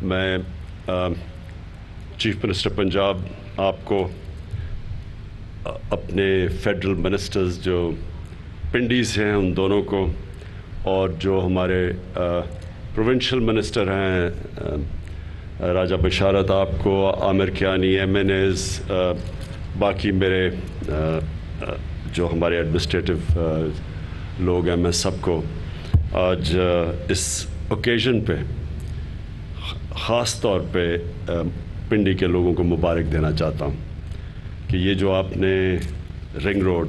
میں chief minister Punjab آپ کو اپنے فیڈرل منسٹرز جو پنڈیز ہیں ان دونوں کو اور جو ہمارے پروونشل منسٹر ہیں راجہ بشارت آپ کو، عامر کیانی، ایم این ایز، باقی میرے جو ہمارے ایڈمنسٹریٹو لوگ ہیں، میں سب کو آج اس اوکیزن پہ خاص طور پہ پنڈی کے لوگوں کو مبارک دینا چاہتا ہوں کہ یہ جو آپ نے رنگ روڈ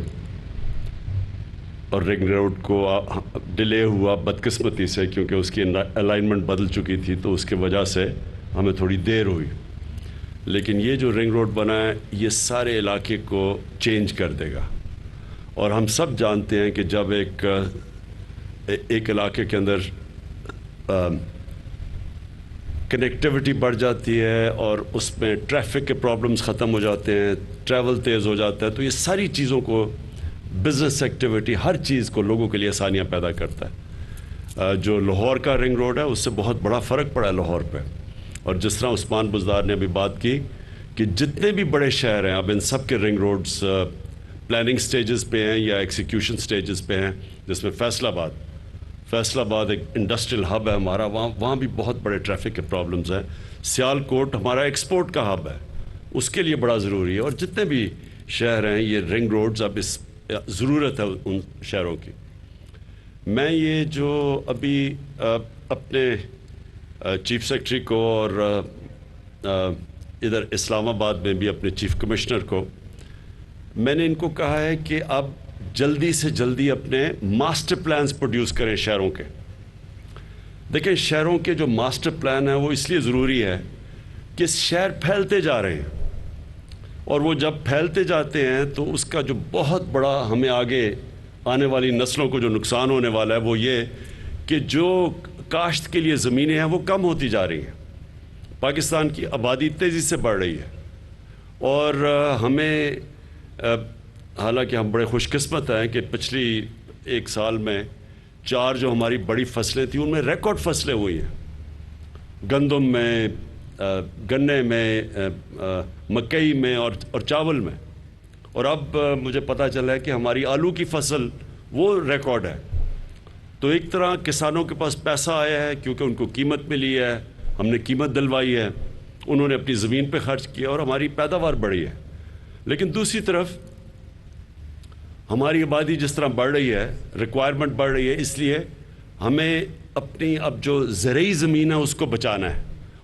اور رنگ روڈ کو ڈیلے ہوا بدقسمتی سے، کیونکہ اس کی الائنمنٹ بدل چکی تھی تو اس کی وجہ سے ہمیں تھوڑی دیر ہوئی، لیکن یہ جو رنگ روڈ بنا ہے یہ سارے علاقے کو چینج کر دے گا۔ اور ہم سب جانتے ہیں کہ جب ایک علاقے کے اندر کنیکٹیوٹی بڑھ جاتی ہے اور اس میں ٹریفک کے پرابلمز ختم ہو جاتے ہیں، ٹریول تیز ہو جاتا ہے، تو یہ ساری چیزوں کو، بزنس ایکٹیویٹی، ہر چیز کو لوگوں کے لیے آسانیاں پیدا کرتا ہے۔ جو لاہور کا رنگ روڈ ہے اس سے بہت بڑا فرق پڑا ہے لاہور پہ، اور جس طرح عثمان بزدار نے ابھی بات کی کہ جتنے بھی بڑے شہر ہیں اب ان سب کے رنگ روڈز پلاننگ سٹیجز پہ ہیں یا ایکسیکیوشن سٹیجز پہ ہیں، جس میں فیصل آباد ایک انڈسٹریل ہب ہے ہمارا، وہاں بھی بہت بڑے ٹریفک کے پرابلمز ہیں۔ سیالکوٹ ہمارا ایکسپورٹ کا ہب ہے، اس کے لیے بڑا ضروری ہے، اور جتنے بھی شہر ہیں یہ رنگ روڈز اب اس ضرورت ہے ان شہروں کی۔ میں یہ جو ابھی اپنے چیف سیکرٹری کو اور ادھر اسلام آباد میں بھی اپنے چیف کمشنر کو میں نے ان کو کہا ہے کہ اب جلدی سے جلدی اپنے ماسٹر پلانز پروڈیوس کریں شہروں کے۔ دیکھیں شہروں کے جو ماسٹر پلان ہیں وہ اس لیے ضروری ہے کہ شہر پھیلتے جا رہے ہیں، اور وہ جب پھیلتے جاتے ہیں تو اس کا جو بہت بڑا ہمیں آگے آنے والی نسلوں کو جو نقصان ہونے والا ہے وہ یہ کہ جو کاشت کے لیے زمینیں ہیں وہ کم ہوتی جا رہی ہیں۔ پاکستان کی آبادی تیزی سے بڑھ رہی ہے، اور ہمیں حالانکہ ہم بڑے خوش قسمت ہیں کہ پچھلی ایک سال میں 4 جو ہماری بڑی فصلیں تھیں ان میں ریکارڈ فصلیں ہوئی ہیں، گندم میں، گنے میں، مکئی میں اور چاول میں، اور اب مجھے پتہ چلا ہے کہ ہماری آلو کی فصل وہ ریکارڈ ہے۔ تو ایک طرح کسانوں کے پاس پیسہ آیا ہے کیونکہ ان کو قیمت ملی ہے، ہم نے قیمت دلوائی ہے، انہوں نے اپنی زمین پہ خرچ کیا اور ہماری پیداوار بڑھی ہے۔ لیکن دوسری طرف ہماری آبادی جس طرح بڑھ رہی ہے، ریکوائرمنٹ بڑھ رہی ہے، اس لیے ہمیں اپنی اب جو زرعی زمین ہے اس کو بچانا ہے۔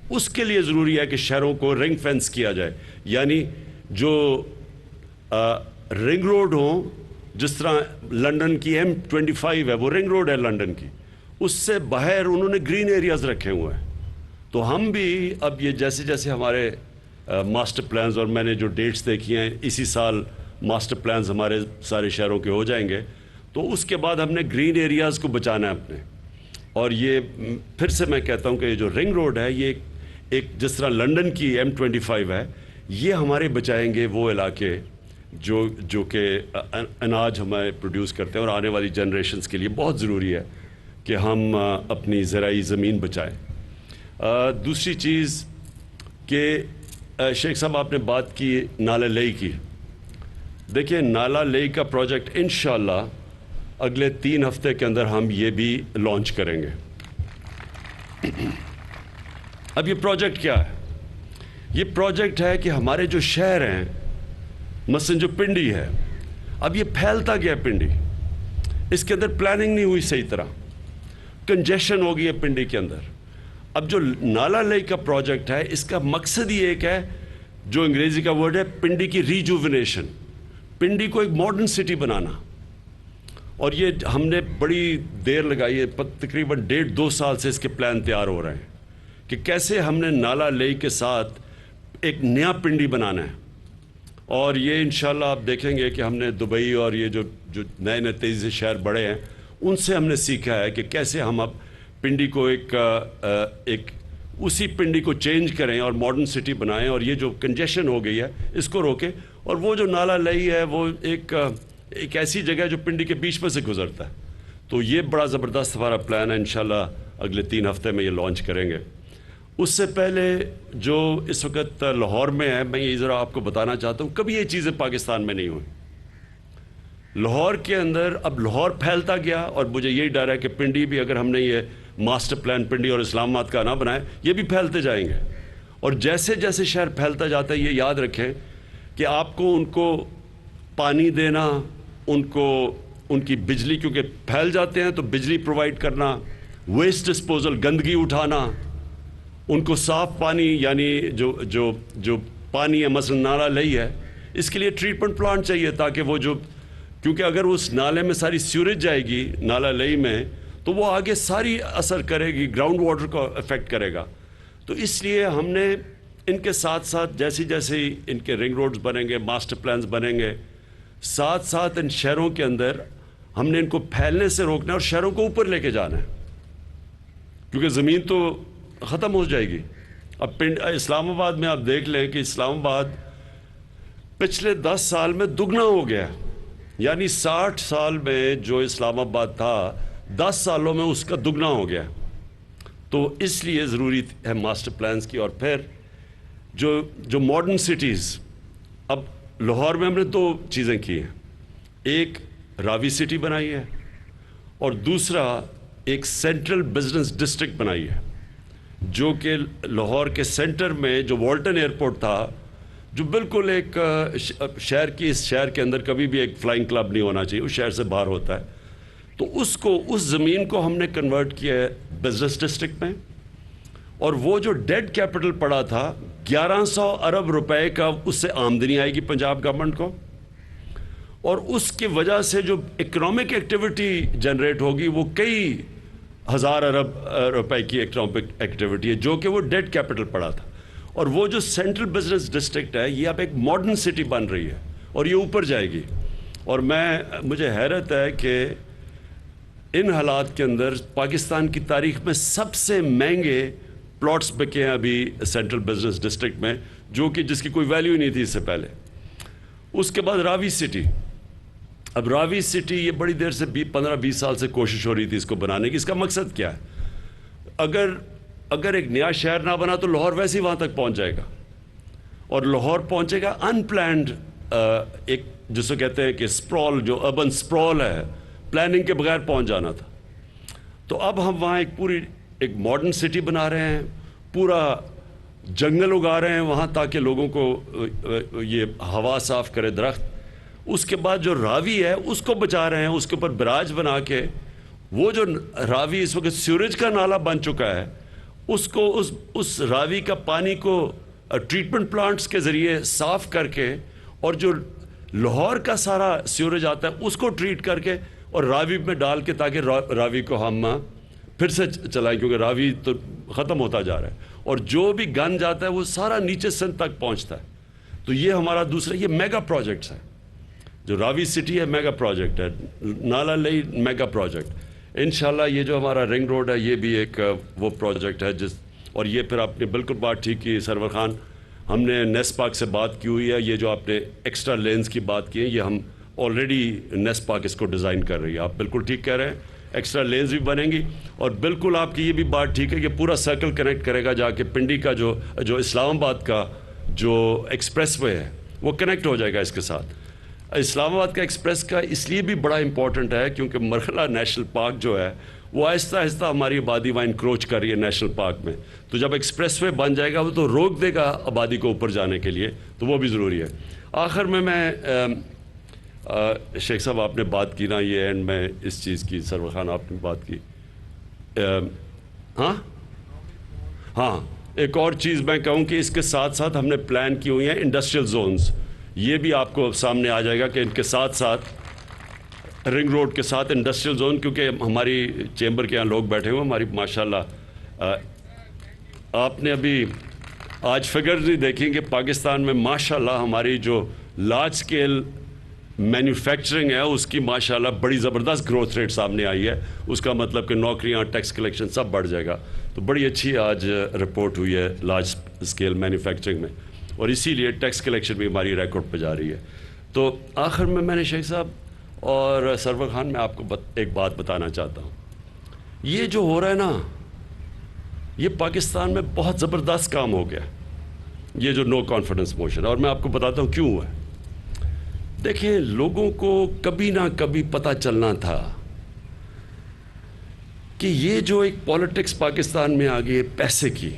اس کے لیے ضروری ہے کہ شہروں کو رنگ فینس کیا جائے، یعنی جو رنگ روڈ ہوں، جس طرح لنڈن کی M25 ہے وہ رنگ روڈ ہے لنڈن کی، اس سے باہر انہوں نے گرین ایریاز رکھے ہوئے ہیں۔ تو ہم بھی اب یہ جیسے جیسے ہمارے ماسٹر پلانز، اور میں نے جو ڈیٹس دیکھی ہیں اسی سال ماسٹر پلانز ہمارے سارے شہروں کے ہو جائیں گے، تو اس کے بعد ہم نے گرین ایریاز کو بچانا ہے اپنے۔ اور یہ پھر سے میں کہتا ہوں کہ یہ جو رنگ روڈ ہے یہ ایک جس طرح لنڈن کی M25 ہے، یہ ہمارے بچائیں گے وہ علاقے جو کہ اناج ہمیں پروڈیوس کرتے ہیں، اور آنے والی جنریشنز کے لیے بہت ضروری ہے کہ ہم اپنی زرعی زمین بچائیں۔ دوسری چیز کہ شیخ صاحب آپ نے بات کی نالہ لئی کی۔ دیکھیں نالہ لئی کا پروجیکٹ انشاءاللہ اگلے 3 ہفتے کے اندر ہم یہ بھی لانچ کریں گے۔ اب یہ پروجیکٹ کیا ہے؟ یہ پروجیکٹ ہے کہ ہمارے جو شہر ہیں، مثلا جو پنڈی ہے، اب یہ پھیلتا گیا پنڈی، اس کے اندر پلاننگ نہیں ہوئی صحیح طرح، کنجیشن ہو گئی ہے پنڈی کے اندر۔ اب جو نالہ لئی کا پروجیکٹ ہے اس کا مقصد ہی ایک ہے، جو انگریزی کا ورڈ ہے پنڈی کی ریجوونیشن، پنڈی کو ایک ماڈرن سٹی بنانا۔ اور یہ ہم نے بڑی دیر لگائی ہے، تقریباً 1.5-2 سال سے اس کے پلان تیار ہو رہے ہیں کہ کیسے ہم نے نالہ لئی کے ساتھ ایک نیا پنڈی بنانا ہے۔ اور یہ انشاءاللہ آپ دیکھیں گے کہ ہم نے دبئی اور یہ جو نئے تیزی سے شہر بڑے ہیں ان سے ہم نے سیکھا ہے کہ کیسے ہم اب پنڈی کو ایک اسی پنڈی کو چینج کریں اور ماڈرن سٹی بنائیں، اور یہ جو کنجیشن ہو گئی ہے اس کو روکیں۔ اور وہ جو نالہ لئی ہے وہ ایک ایسی جگہ ہے جو پنڈی کے بیچ میں سے گزرتا ہے، تو یہ بڑا زبردست ہمارا پلان ہے، انشاءاللہ اگلے 3 ہفتے میں یہ لانچ کریں گے۔ اس سے پہلے جو اس وقت لاہور میں ہے، میں یہ ذرا آپ کو بتانا چاہتا ہوں، کبھی یہ چیزیں پاکستان میں نہیں ہوئی۔ لاہور کے اندر اب لاہور پھیلتا گیا، اور مجھے یہی ڈر ہے کہ پنڈی بھی اگر ہم نے یہ ماسٹر پلان پنڈی اور اسلام آباد کا نہ بنائے، یہ بھی پھیلتے جائیں گے۔ اور جیسے جیسے شہر پھیلتا جاتا ہے، یہ یاد رکھیں کہ آپ کو ان کو پانی دینا، ان کی بجلی، کیونکہ پھیل جاتے ہیں تو بجلی پرووائڈ کرنا، ویسٹ ڈسپوزل، گندگی اٹھانا، ان کو صاف پانی، یعنی جو پانی ہے، مثلا نالا لئی ہے، اس کے لیے ٹریٹمنٹ پلانٹ چاہیے، تاکہ وہ کیونکہ اگر اس نالے میں ساری سیوریج جائے گی نالا لئی میں، تو وہ آگے ساری اثر کرے گی، گراؤنڈ واٹر کو افیکٹ کرے گا۔ تو اس لیے ہم نے ان کے ساتھ ساتھ جیسے جیسے ان کے رنگ روڈز بنیں گے، ماسٹر پلانز بنیں گے، ساتھ ساتھ ان شہروں کے اندر ہم نے ان کو پھیلنے سے روکنا ہے اور شہروں کو اوپر لے کے جانا ہے، کیونکہ زمین تو ختم ہو جائے گی۔ اب اسلام آباد میں آپ دیکھ لیں کہ اسلام آباد پچھلے 10 سال میں دگنا ہو گیا، یعنی 60 سال میں جو اسلام آباد تھا 10 سالوں میں اس کا دگنا ہو گیا۔ تو اس لیے ضروری ہے ماسٹر پلانز کی۔ اور پھر جو ماڈرن سٹیز، اب لاہور میں ہم نے 2 چیزیں کی ہیں، ایک راوی سٹی بنائی ہے اور دوسرا ایک سینٹرل بزنس ڈسٹرکٹ بنائی ہے، جو کہ لاہور کے سینٹر میں جو والٹن ایئرپورٹ تھا، جو بالکل ایک اس شہر کے اندر کبھی بھی ایک فلائنگ کلب نہیں ہونا چاہیے، اس شہر سے باہر ہوتا ہے، تو اس زمین کو ہم نے کنورٹ کیا ہے بزنس ڈسٹرکٹ میں۔ اور وہ جو ڈیڈ کیپٹل پڑا تھا 1100 ارب روپے کا، اس سے آمدنی آئے گی پنجاب گورنمنٹ کو، اور اس کی وجہ سے جو اکنامک ایکٹیویٹی جنریٹ ہوگی وہ کئی ہزار ارب روپے کی اکنامک ایکٹیویٹی ہے، جو کہ وہ ڈیڈ کیپٹل پڑا تھا۔ اور وہ جو سینٹرل بزنس ڈسٹرکٹ ہے، یہ اب ایک ماڈرن سٹی بن رہی ہے اور یہ اوپر جائے گی۔ اور مجھے حیرت ہے کہ ان حالات کے اندر پاکستان کی تاریخ میں سب سے مہنگے پلاٹس بکے ہیں ابھی سینٹرل بزنس ڈسٹرکٹ میں، جس کی کوئی ویلیو نہیں تھی اس سے پہلے۔ اس کے بعد راوی سٹی، اب راوی سٹی یہ بڑی دیر سے 15-20 سال سے کوشش ہو رہی تھی اس کو بنانے کی۔ اس کا مقصد کیا ہے؟ اگر ایک نیا شہر نہ بنا تو لاہور ویسے ہی وہاں تک پہنچ جائے گا، اور لاہور پہنچے گا ان پلانڈ، ایک جس کو کہتے ہیں کہ سپرول، جو اربن سپرول ہے، پلاننگ کے بغیر پہنچ جانا تھا۔ تو اب ہم وہاں ایک ماڈرن سٹی بنا رہے ہیں، پورا جنگل اگا رہے ہیں وہاں، تاکہ لوگوں کو یہ ہوا صاف کرے درخت۔ اس کے بعد جو راوی ہے اس کو بچا رہے ہیں، اس کے اوپر براج بنا کے، وہ جو راوی اس وقت سیوریج کا نالا بن چکا ہے، اس راوی کا پانی کو ٹریٹمنٹ پلانٹس کے ذریعے صاف کر کے، اور جو لاہور کا سارا سیوریج آتا ہے اس کو ٹریٹ کر کے اور راوی میں ڈال کے، تاکہ راوی کو ہم پھر سے چلائیں، کیونکہ راوی تو ختم ہوتا جا رہا ہے، اور جو بھی گند جاتا ہے وہ سارا نیچے سندھ تک پہنچتا ہے۔ تو یہ ہمارا دوسرا، یہ میگا پروجیکٹس ہے۔ جو راوی سٹی ہے میگا پروجیکٹ ہے، نالا لئی میگا پروجیکٹ۔ انشاءاللہ یہ جو ہمارا رنگ روڈ ہے یہ بھی ایک وہ پروجیکٹ ہے اور یہ پھر آپ نے بالکل بات ٹھیک کی سرور خان، ہم نے نیس پاک سے بات کی ہوئی ہے، یہ جو آپ نے ایکسٹرا لینز کی بات کی ہے، یہ ہم آلریڈی نیس پاک اس کو ڈیزائن کر رہی ہے۔ آپ بالکل ٹھیک کہہ رہے ہیں، ایکسٹرا لینز بھی بنیں گی، اور بالکل آپ کی یہ بھی بات ٹھیک ہے کہ پورا سرکل کنیکٹ کرے گا، جا کے پنڈی کا جو اسلام آباد کا جو ایکسپریس وے ہے وہ کنیکٹ ہو جائے گا اس کے ساتھ۔ اسلام آباد کا ایکسپریس کا اس لیے بھی بڑا امپورٹنٹ ہے کیونکہ مرحلہ نیشنل پارک جو ہے وہ آہستہ آہستہ ہماری آبادی وہاں انکروچ کر رہی ہے نیشنل پارک میں، تو جب ایکسپریس وے بن جائے گا وہ تو روک دے گا آبادی کو اوپر جانے کے لیے، تو وہ بھی ضروری ہے۔ آخر میں شیخ صاحب آپ نے بات کی نا، یہ اینڈ میں اس چیز کی، سرور خان آپ نے بات کی، ہاں ایک اور چیز میں کہوں کہ اس کے ساتھ ساتھ ہم نے پلان کی ہوئی ہیں انڈسٹریل زونز، یہ بھی آپ کو سامنے آ جائے گا کہ ان کے ساتھ ساتھ رنگ روڈ کے ساتھ انڈسٹریل زون، کیونکہ ہماری چیمبر کے یہاں لوگ بیٹھے ہوئے، ہماری ماشاءاللہ آپ نے ابھی آج فگر نہیں دیکھیں کہ پاکستان میں ماشاءاللہ ہماری جو لارج سکیل مینوفیکچرنگ ہے اس کی ماشاءاللہ بڑی زبردست گروتھ ریٹ سامنے آئی ہے، اس کا مطلب کہ نوکریاں، ٹیکس کلیکشن سب بڑھ جائے گا، تو بڑی اچھی آج رپورٹ ہوئی ہے لارج سکیل مینوفیکچرنگ میں، اور اسی لیے ٹیکس کلیکشن بھی ہماری ریکارڈ پہ جا رہی ہے۔ تو آخر میں نے شیخ صاحب اور سرور خان میں آپ کو ایک بات بتانا چاہتا ہوں، یہ جو ہو رہا ہے نا یہ پاکستان میں بہت زبردست کام ہو گیا یہ جو نو کانفیڈنس موشن ہے، اور میں آپ کو بتاتا ہوں کیوں ہوا ہے۔ دیکھیں، لوگوں کو کبھی نہ کبھی پتہ چلنا تھا کہ یہ جو ایک پالیٹکس پاکستان میں آ گئی ہے پیسے کی،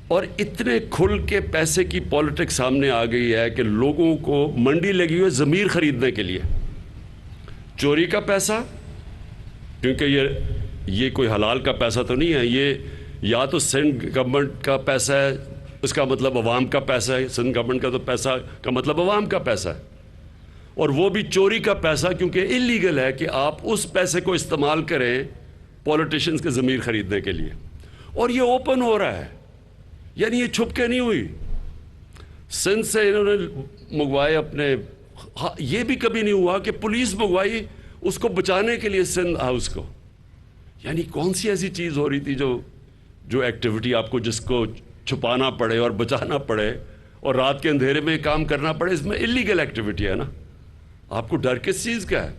اور اتنے کھل کے پیسے کی پالیٹکس سامنے آ گئی ہے کہ لوگوں کو منڈی لگی ہوئی ہے ضمیر خریدنے کے لیے۔ چوری کا پیسہ، کیونکہ یہ کوئی حلال کا پیسہ تو نہیں ہے، یہ یا تو سندھ گورنمنٹ کا پیسہ ہے، اس کا مطلب عوام کا پیسہ ہے، سندھ گورنمنٹ کا تو پیسہ کا مطلب عوام کا پیسہ ہے، اور وہ بھی چوری کا پیسہ، کیونکہ انلیگل ہے کہ آپ اس پیسے کو استعمال کریں پولیٹیشنز کے ضمیر خریدنے کے لیے، اور یہ اوپن ہو رہا ہے، یعنی یہ چھپ کے نہیں ہوئی۔ سندھ سے انہوں نے منگوائے اپنے، یہ بھی کبھی نہیں ہوا کہ پولیس منگوائی اس کو بچانے کے لیے سندھ ہاؤس کو، یعنی کون سی ایسی چیز ہو رہی تھی جو ایکٹیویٹی آپ کو جس کو چھپانا پڑے اور بچانا پڑے اور رات کے اندھیرے میں کام کرنا پڑے، اس میں انلیگل ایکٹیویٹی ہے نا۔ آپ کو ڈر کس چیز کا ہے؟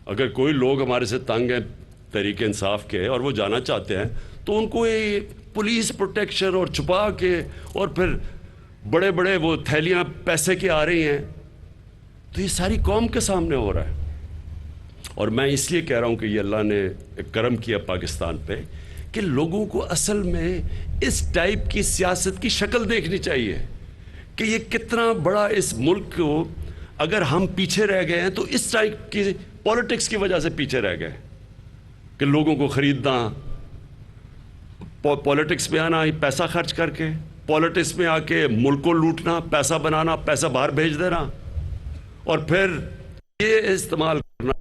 اگر کوئی لوگ ہمارے سے تنگ ہیں تحریک انصاف کے اور وہ جانا چاہتے ہیں تو ان کو یہ پولیس پروٹیکشن اور چھپا کے، اور پھر بڑے بڑے وہ تھیلیاں پیسے کے آ رہی ہیں، تو یہ ساری قوم کے سامنے ہو رہا ہے۔ اور میں اس لیے کہہ رہا ہوں کہ یہ اللہ نے کرم کیا پاکستان پہ کہ لوگوں کو اصل میں اس ٹائپ کی سیاست کی شکل دیکھنی چاہیے کہ یہ کتنا بڑا اس ملک کو، اگر ہم پیچھے رہ گئے ہیں تو اس ٹائپ کی پولیٹکس کی وجہ سے پیچھے رہ گئے کہ لوگوں کو خریدنا، پولیٹکس میں آنا، پیسہ خرچ کر کے پولیٹکس میں آ کے ملک کو لوٹنا، پیسہ بنانا، پیسہ باہر بھیج دینا، اور پھر یہ استعمال کرنا۔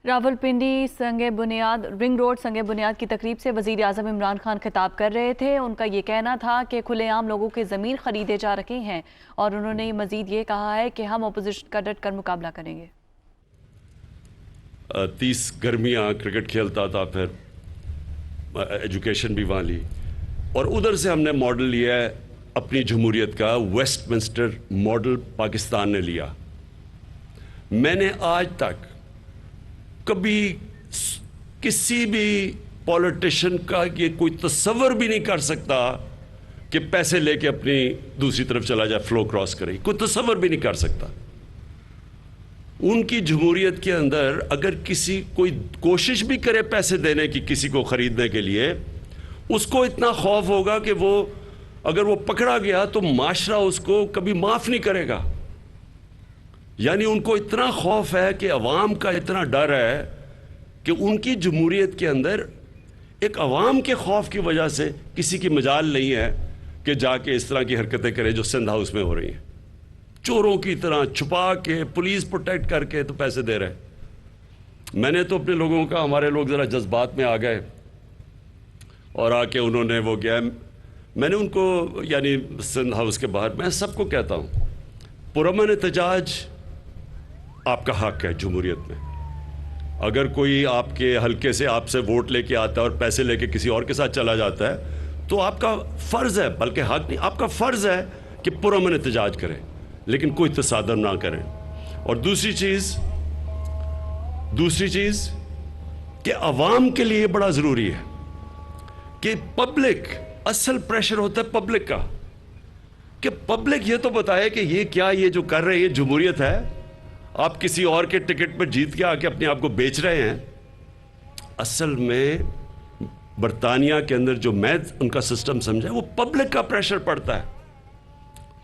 راولپنڈی سنگ بنیاد رنگ روڈ سنگ بنیاد کی تقریب سے وزیر اعظم عمران خان خطاب کر رہے تھے۔ ان کا یہ کہنا تھا کہ کھلے عام لوگوں کے ضمیر خریدے جا رہے ہیں، اور انہوں نے مزید یہ کہا ہے کہ ہم اپوزیشن کا ڈٹ کر مقابلہ کریں گے۔ 30 گرمیاں کرکٹ کھیلتا تھا، پھر ایجوکیشن بھی وہاں لی، اور ادھر سے ہم نے ماڈل لیا ہے اپنی جمہوریت کا، ویسٹ منسٹر ماڈل پاکستان نے لیا۔ میں نے آج تک کبھی کسی بھی پولیٹیشین کا یہ کوئی تصور بھی نہیں کر سکتا کہ پیسے لے کے اپنی دوسری طرف چلا جائے، فلو کراس کرے، کوئی تصور بھی نہیں کر سکتا۔ ان کی جمہوریت کے اندر اگر کسی کوئی کوشش بھی کرے پیسے دینے کی کسی کو خریدنے کے لیے، اس کو اتنا خوف ہوگا کہ وہ اگر وہ پکڑا گیا تو معاشرہ اس کو کبھی معاف نہیں کرے گا۔ یعنی ان کو اتنا خوف ہے کہ عوام کا اتنا ڈر ہے کہ ان کی جمہوریت کے اندر ایک عوام کے خوف کی وجہ سے کسی کی مجال نہیں ہے کہ جا کے اس طرح کی حرکتیں کرے جو سندھ ہاؤس میں ہو رہی ہیں، چوروں کی طرح چھپا کے پولیس پروٹیکٹ کر کے تو پیسے دے رہے۔ میں نے تو اپنے لوگوں کا، ہمارے لوگ ذرا جذبات میں آ گئے اور آ کے انہوں نے وہ کیا، میں نے ان کو، یعنی سندھ ہاؤس کے باہر، میں سب کو کہتا ہوں پرامن احتجاج آپ کا حق ہے جمہوریت میں۔ اگر کوئی آپ کے حلقے سے آپ سے ووٹ لے کے آتا ہے اور پیسے لے کے کسی اور کے ساتھ چلا جاتا ہے تو آپ کا فرض ہے، بلکہ حق نہیں، آپ کا فرض ہے کہ پرامن احتجاج کریں، لیکن کوئی تصادم نہ کریں۔ اور دوسری چیز کہ عوام کے لیے بڑا ضروری ہے کہ پبلک، اصل پریشر ہوتا ہے پبلک کا، کہ پبلک یہ تو بتائے کہ یہ کیا، یہ جو کر رہے ہیں یہ جمہوریت ہے، آپ کسی اور کے ٹکٹ پر جیت کے آ کے اپنے آپ کو بیچ رہے ہیں۔ اصل میں برطانیہ کے اندر جو میں ان کا سسٹم سمجھا، وہ پبلک کا پریشر پڑتا ہے۔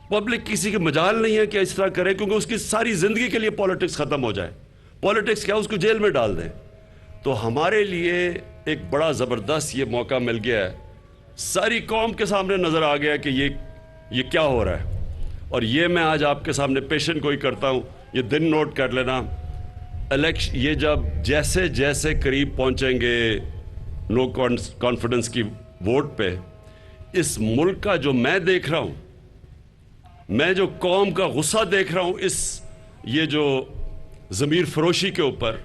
پبلک کسی کے مجال نہیں ہے کہ اس طرح کرے، کیونکہ اس کی ساری زندگی کے لیے پولیٹکس ختم ہو جائے۔ پولیٹکس کیا، اس کو جیل میں ڈال دیں۔ تو ہمارے لیے ایک بڑا زبردست یہ موقع مل گیا ہے، ساری قوم کے سامنے نظر آ گیا کہ یہ کیا ہو رہا ہے، اور یہ میں آج آپ کے سامنے پیشن گوئی کرتا ہوں۔ یہ دن نوٹ کر لینا، الیکشن یہ جب جیسے جیسے قریب پہنچیں گے نو کانفیڈنس کی ووٹ پہ، اس ملک کا جو میں دیکھ رہا ہوں، میں جو قوم کا غصہ دیکھ رہا ہوں، یہ جو ضمیر فروشی کے اوپر،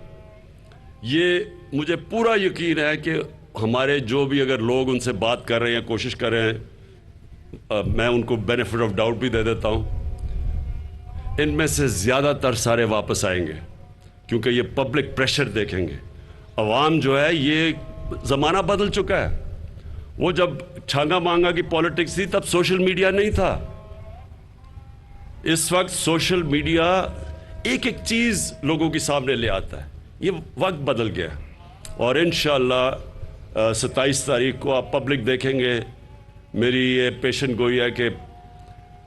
یہ مجھے پورا یقین ہے کہ ہمارے جو بھی اگر لوگ ان سے بات کر رہے ہیں، کوشش کر رہے ہیں، میں ان کو بینیفٹ آف ڈاؤٹ بھی دے دیتا ہوں، ان میں سے زیادہ تر سارے واپس آئیں گے۔ کیونکہ یہ پبلک پریشر دیکھیں گے. عوام جو ہے, یہ زمانہ بدل چکا ہے. وہ جب چھانگا مانگا کی پالیٹکس تھی تب سوشل میڈیا نہیں تھا. اس وقت سوشل میڈیا ایک ایک چیز لوگوں کے سامنے لے آتا ہے. یہ وقت بدل گیا اور انشاءاللہ 27 تاریخ کو آپ پبلک دیکھیں گے. میری یہ پیشن گوئی ہے کہ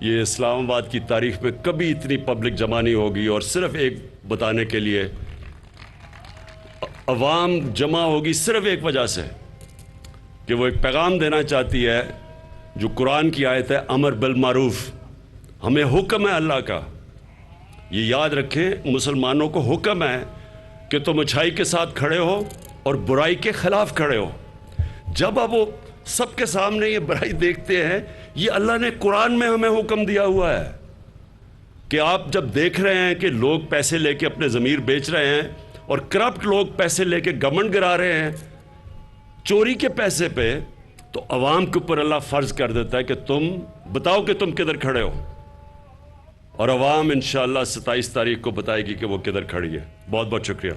یہ اسلام آباد کی تاریخ میں کبھی اتنی پبلک جمع نہیں ہوگی, اور صرف ایک بتانے کے لیے عوام جمع ہوگی صرف ایک وجہ سے کہ وہ ایک پیغام دینا چاہتی ہے جو قرآن کی آیت ہے, امر بالمعروف. ہمیں حکم ہے اللہ کا, یہ یاد رکھیں, مسلمانوں کو حکم ہے کہ تم اچھائی کے ساتھ کھڑے ہو اور برائی کے خلاف کھڑے ہو. جب اب وہ سب کے سامنے یہ برائی دیکھتے ہیں, یہ اللہ نے قرآن میں ہمیں حکم دیا ہوا ہے کہ آپ جب دیکھ رہے ہیں کہ لوگ پیسے لے کے اپنے ضمیر بیچ رہے ہیں اور کرپٹ لوگ پیسے لے کے گورنمنٹ گرا رہے ہیں چوری کے پیسے پہ, تو عوام کے اوپر اللہ فرض کر دیتا ہے کہ تم بتاؤ کہ تم کدھر کھڑے ہو, اور عوام انشاءاللہ 27 تاریخ کو بتائے گی کہ وہ کدھر کھڑی ہے. بہت بہت شکریہ.